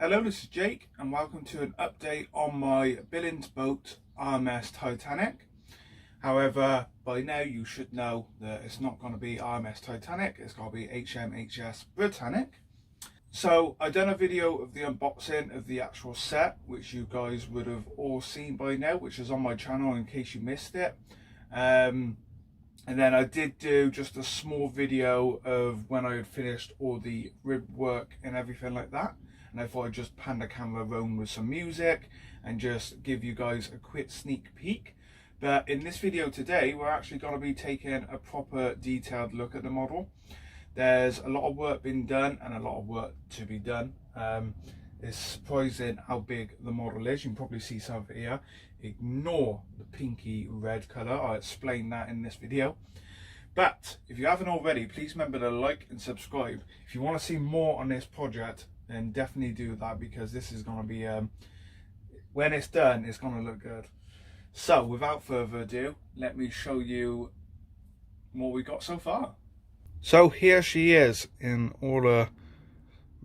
Hello, this is Jake and welcome to an update on my Billings boat RMS Titanic. However, by now you should know that it's not going to be RMS Titanic, it's going to be HMHS Brittanic. So I've done a video of the unboxing of the actual set, which you guys would have all seen by now, which is on my channel in case you missed it. And then I did do just a small video of when I had finished all the rib work and everything like that. And I thought I'd just pan the camera around with some music and just give you guys a quick sneak peek. But in this video today, we're actually going to be taking a proper detailed look at the model. There's a lot of work being done and a lot of work to be done. It's surprising how big the model is. You can probably see some of it here. Ignore the pinky red colour. I'll explain that in this video. But if you haven't already, please remember to like and subscribe. If you want to see more on this project, then definitely do that, because this is going to be, when it's done, it's going to look good. So without further ado, let me show you what we got so far. So here she is in all her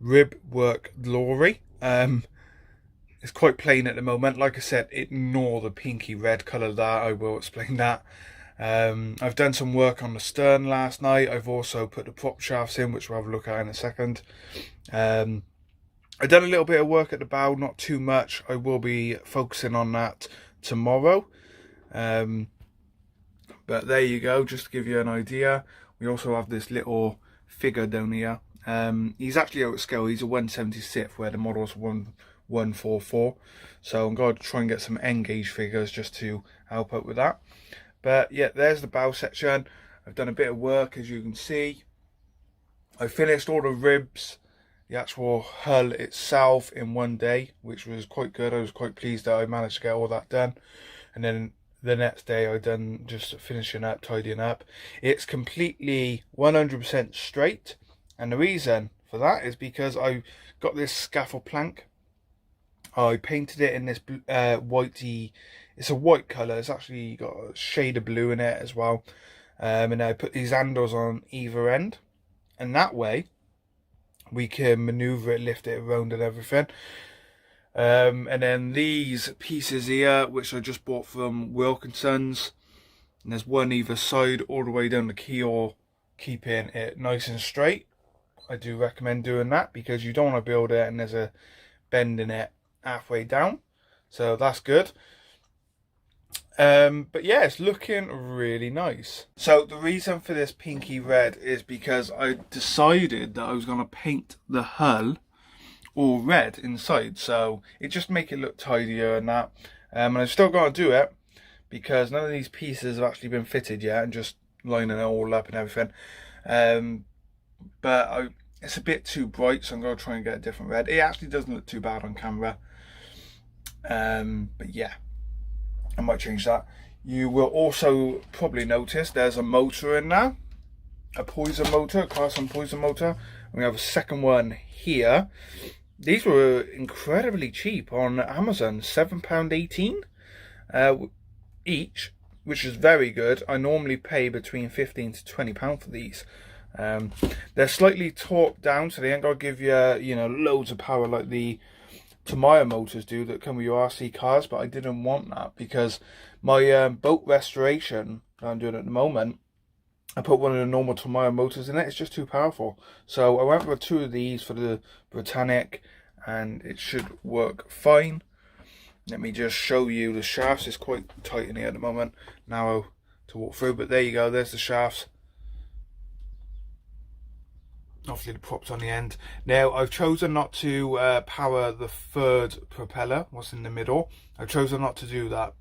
rib work glory. It's quite plain at the moment. Like I said, ignore the pinky red colour there. I will explain that. I've done some work on the stern last night. I've also put the prop shafts in, which we'll have a look at in a second. I've done a little bit of work at the bow, not too much. I will be focusing on that tomorrow. But there you go, just to give you an idea. We also have this little figure down here. He's actually out of scale. He's a 1/76 where the model's 1/144. So I'm going to try and get some end gauge figures just to help out with that. But yeah, there's the bow section. I've done a bit of work, as you can see. I finished all the ribs, the actual hull itself, in one day, which was quite good. I was quite pleased that I managed to get all that done. And then the next day I done just finishing up, tidying up. It's completely 100% straight, and the reason for that is because I got this scaffold plank. I painted it in this whitey, it's a white colour. It's actually got a shade of blue in it as well. And I put these handles on either end, and that way we can maneuver it, lift it around and everything. And then these pieces here, which I just bought from Wilkinson's, and there's one either side all the way down the keel, keeping it nice and straight. I do recommend doing that, because you don't want to build it and there's a bend in it halfway down, so that's good. But yeah, it's looking really nice. So the reason for this pinky red is because I decided that I was going to paint the hull all red inside, so it just make it look tidier and that. And I've still got to do it because none of these pieces have actually been fitted yet, and just lining it all up and everything. But it's a bit too bright, so I'm going to try and get a different red. It actually doesn't look too bad on camera. But yeah, I might change that. You will also probably notice there's a motor in there, a poison motor, a Class 1 poison motor. And we have a second one here. These were incredibly cheap on Amazon, £7.18 each, which is very good. I normally pay between £15 to £20 for these. They're slightly torqued down, so they ain't gonna give you, loads of power like the Tamiya motors do that come with your RC cars. But I didn't want that, because my boat restoration that I'm doing at the moment, I put one of the normal Tamiya motors in it. It's just too powerful. So I went for two of these for the Brittanic, and it should work fine. Let me just show you the shafts. It's quite tight in here at the moment, narrow to walk through, but there you go, there's the shafts. Obviously the props on the end. Now I've chosen not to power the third propeller, what's in the middle. I've chosen not to do that.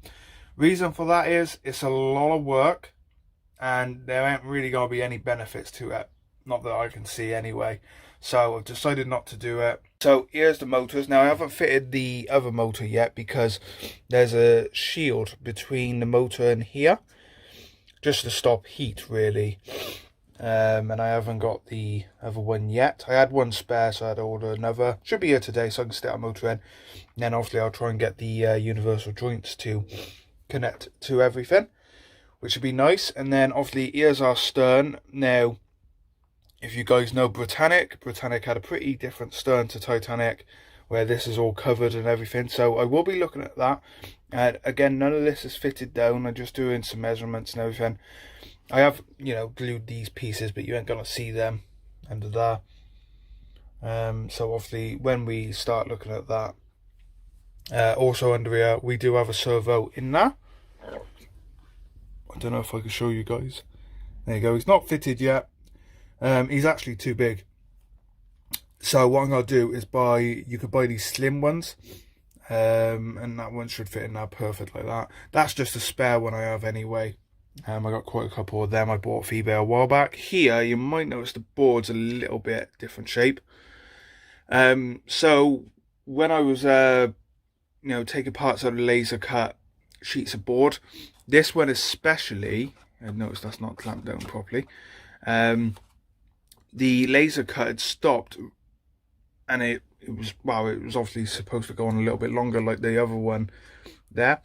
Reason for that is it's a lot of work, and there ain't really going to be any benefits to it, not that I can see anyway. So I've decided not to do it. So here's the motors. Now I haven't fitted the other motor yet, because there's a shield between the motor and here, just to stop heat really. And I haven't got the other one yet. I had one spare, so I had to order another. Should be here today, so I can stick a motor in. And then obviously I'll try and get the universal joints to connect to everything, which would be nice. And then obviously here's our stern. Now if you guys know Brittanic had a pretty different stern to Titanic. where this is all covered and everything. So I will be looking at that. And again, none of this is fitted down. I'm just doing some measurements and everything. I have, you know, glued these pieces, but you ain't gonna see them under there. So obviously when we start looking at that, also under here we do have a servo in there. I don't know if I can show you guys. There you go. He's not fitted yet. He's actually too big. So what I'm gonna do is you could buy these slim ones, and that one should fit in there perfect like that. That's just a spare one I have anyway. I got quite a couple of them I bought off eBay a while back. Here you might notice the board's a little bit different shape. So when I was you know, taking parts out of laser cut sheets of board, this one especially, I noticed that's not clamped down properly. The laser cut had stopped, and it was obviously supposed to go on a little bit longer like the other one there.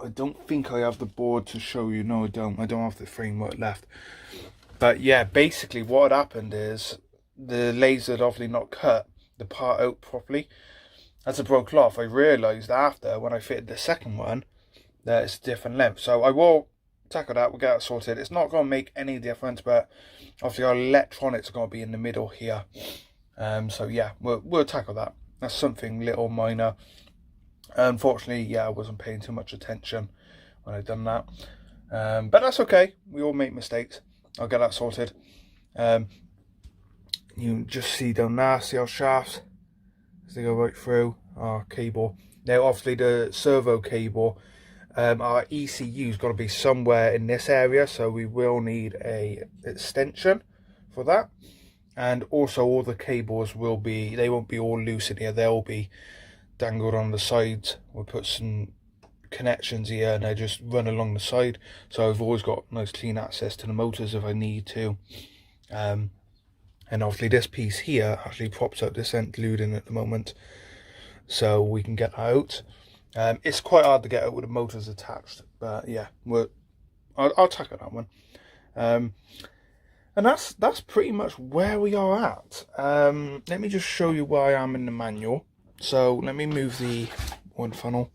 I don't think I have the board to show you. No, I don't have the framework left. But yeah, basically what had happened is the laser had obviously not cut the part out properly. As it broke off, I realised after, when I fitted the second one, that it's a different length. So I will tackle that, we'll get it sorted. It's not going to make any difference, but obviously our electronics are going to be in the middle here. So yeah, we'll tackle that. That's something little minor. Unfortunately, yeah, I wasn't paying too much attention when I done that. But that's okay. We all make mistakes. I'll get that sorted. You can just see down there, see our shafts as they go right through our cable. Now, obviously, the servo cable, our ECU's got to be somewhere in this area, so we will need a extension for that. And also, all the cables they won't be all loose in here. They'll be dangled on the sides. We'll put some connections here and they just run along the side, so I've always got nice clean access to the motors if I need to. And obviously this piece here actually props up this end glued in at the moment, so we can get that out. It's quite hard to get out with the motors attached, but yeah, I'll tackle that one. And that's pretty much where we are at. Let me just show you where I am in the manual. So let me move the one funnel.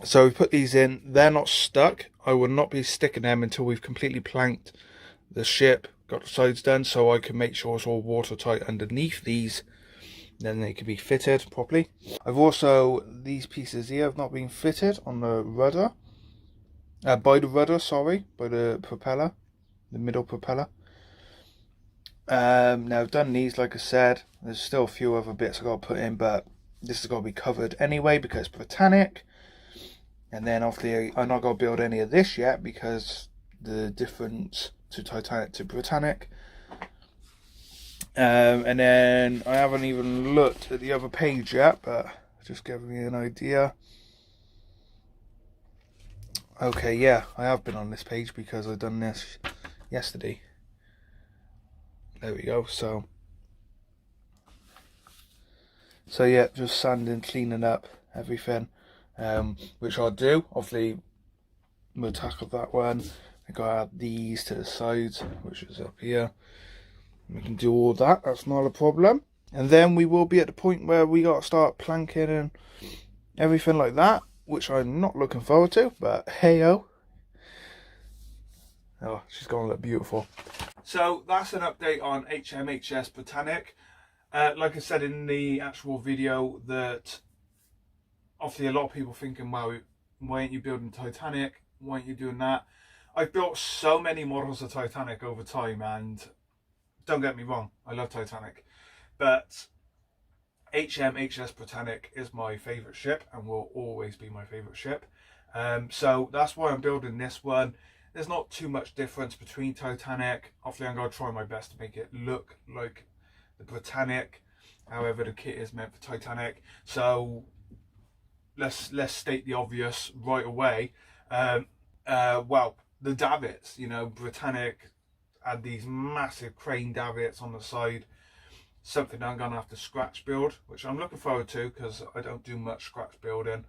So we put these in. They're not stuck. I will not be sticking them until we've completely planked the ship, got the sides done, so I can make sure it's all watertight underneath these. Then they can be fitted properly. I've also, these pieces here have not been fitted on the rudder. By the rudder, sorry, by the propeller, the middle propeller. Now I've done these, like I said. There's still a few other bits I've got to put in, but this has got to be covered anyway because it's Brittanic. And then obviously I'm not going to build any of this yet because the difference to Titanic to Brittanic. And then I haven't even looked at the other page yet, but just giving me an idea. Okay, yeah, I have been on this page because I've done this yesterday. There we go. So yeah, just sanding, cleaning up everything, which I'll do. Obviously, we'll tackle that one. I got to add these to the sides, which is up here. We can do all that. That's not a problem. And then we will be at the point where we got to start planking and everything like that, which I'm not looking forward to. But hey-o. Oh, she's going to look beautiful. So that's an update on HMHS Brittanic. Like I said in the actual video, that obviously a lot of people thinking, wow, why aren't you building Titanic? Why aren't you doing that? I've built so many models of Titanic over time, and don't get me wrong, I love Titanic. But HMHS Brittanic is my favourite ship and will always be my favourite ship. So that's why I'm building this one. There's not too much difference between Titanic. Obviously, I'm going to try my best to make it look like the Brittanic. However, the kit is meant for Titanic. So let's state the obvious right away. Well, the davits, you know, Brittanic had these massive crane davits on the side. Something I'm going to have to scratch build, which I'm looking forward to because I don't do much scratch building.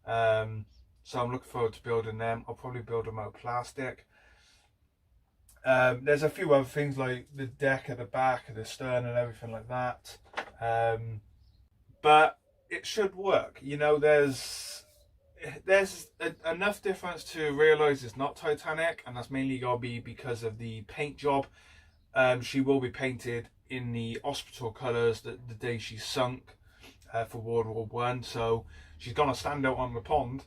So I'm looking forward to building them. I'll probably build them out of plastic. There's a few other things like the deck at the back of the stern and everything like that. But it should work. You know, there's enough difference to realise it's not Titanic, and that's mainly got to be because of the paint job. She will be painted in the hospital colours the day she sunk for World War One, so she's gonna stand out on the pond.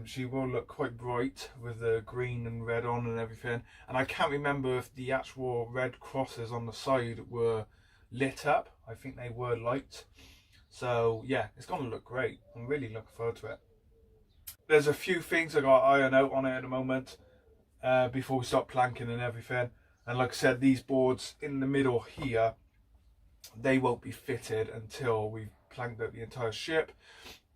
She will look quite bright with the green and red on and everything. And I can't remember if the actual red crosses on the side were lit up. I think they were light. So yeah, it's gonna look great. I'm really looking forward to it. There's a few things I got to iron out on it at the moment before we start planking and everything. And like I said, these boards in the middle here, they won't be fitted until we've planked out the entire ship,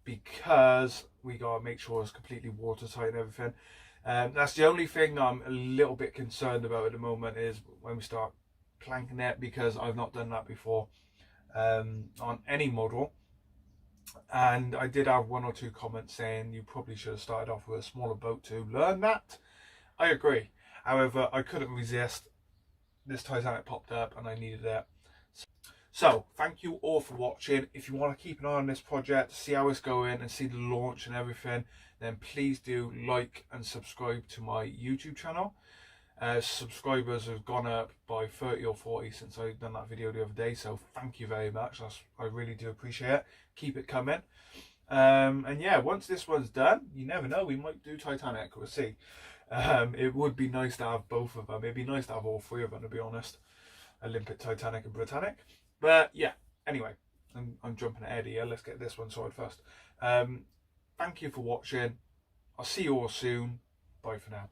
because we gotta make sure it's completely watertight and everything. That's the only thing I'm a little bit concerned about at the moment, is when we start planking it, because I've not done that before on any model. And I did have 1 or 2 comments saying you probably should have started off with a smaller boat to learn that. I agree. However, I couldn't resist. This Titanic popped up and I needed it. So, thank you all for watching. If you want to keep an eye on this project, see how it's going and see the launch and everything, then please do like and subscribe to my YouTube channel. Subscribers have gone up by 30 or 40 since I've done that video the other day, so thank you very much. I really do appreciate it. Keep it coming. And yeah, once this one's done, you never know, we might do Titanic, we'll see. It would be nice to have both of them. It'd be nice to have all 3 of them, to be honest. Olympic, Titanic and Brittanic. But yeah, anyway, I'm jumping ahead here. Let's get this one sorted first. Thank you for watching. I'll see you all soon. Bye for now.